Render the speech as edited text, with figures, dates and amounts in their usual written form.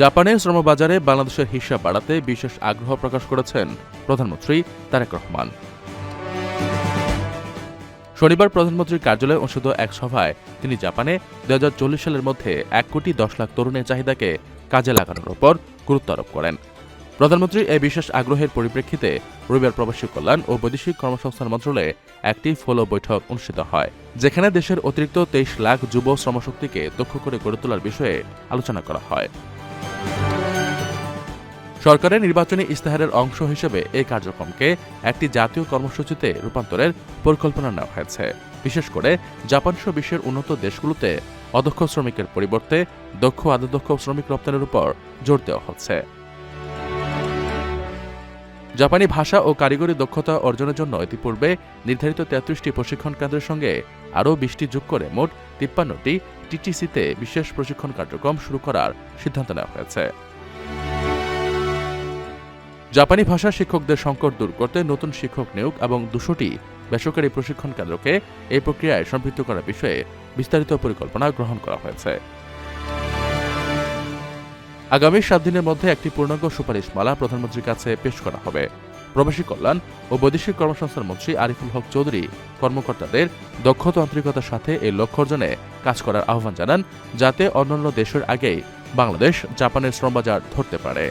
জাপানের শ্রমবাজারে বাংলাদেশের হিসাব বাড়াতে বিশেষ আগ্রহ প্রকাশ করেছেন প্রধানমন্ত্রী তারেক রহমান। শনিবার প্রধানমন্ত্রীর কার্যালয়ে অনুষ্ঠিত এক সভায় তিনি জাপানে ২০৪০ সালের মধ্যে ১,১০,০০,০০০ তরুণের চাহিদাকে কাজে লাগানোর উপর গুরুত্ব আরোপ করেন। প্রধানমন্ত্রীর এই বিশেষ আগ্রহের পরিপ্রেক্ষিতে রবিবার প্রবাসী কল্যাণ ও বৈদেশিক কর্মসংস্থান মন্ত্রণালয়ে একটি ফলো বৈঠক অনুষ্ঠিত হয়, যেখানে দেশের অতিরিক্ত ২৩ লাখ যুব শ্রমশক্তিকে দক্ষ করে গড়ে তোলার বিষয়ে আলোচনা করা হয়। সরকারের নির্বাচনী ইস্তেহারের অংশ হিসেবে এই কার্যক্রমকে একটি জাতীয় কর্মসূচিতে রূপান্তরের পরিকল্পনা নেওয়া হয়েছে। বিশেষ করে জাপানসহ বিশ্বের উন্নত দেশগুলোতে অদক্ষ শ্রমিকের পরিবর্তে দক্ষ আধদক্ষ শ্রমিক রপ্তানির উপর জোর দেওয়া হচ্ছে। জাপানি ভাষা ও কারিগরি দক্ষতা অর্জনের জন্য ইতিপূর্বে নির্ধারিত ৩৩টি প্রশিক্ষণ কেন্দ্রের সঙ্গে আরও ২০টি যোগ করে মোট ৫৩টি টিটিসিতে বিশেষ প্রশিক্ষণ কার্যক্রম শুরু করার সিদ্ধান্ত নেওয়া হয়েছে। জাপানি ভাষা শিক্ষকদের সংকট দূর করতে নতুন শিক্ষক নিয়োগ এবং ২০০টি বেসরকারি প্রশিক্ষণ কেন্দ্রকে এই প্রক্রিয়ায় সম্পৃক্ত করার বিষয়ে বিস্তারিত পরিকল্পনা গ্রহণ করা হয়েছে। আগামী ৭ দিনের মধ্যে একটি পূর্ণাঙ্গ সুপারিশমালা প্রধানমন্ত্রীর কাছে পেশ করা হবে। প্রবাসী কল্যাণ ও বৈদেশিক কর্মসংস্থান মন্ত্রী আরিফুল হক চৌধুরী কর্মকর্তাদের দক্ষতান্ত্রিকতার সাথে এই লক্ষ্য অর্জনে কাজ করার আহ্বান জানান, যাতে অন্যান্য দেশের আগেই বাংলাদেশ জাপানের শ্রমবাজার ধরতে পারে।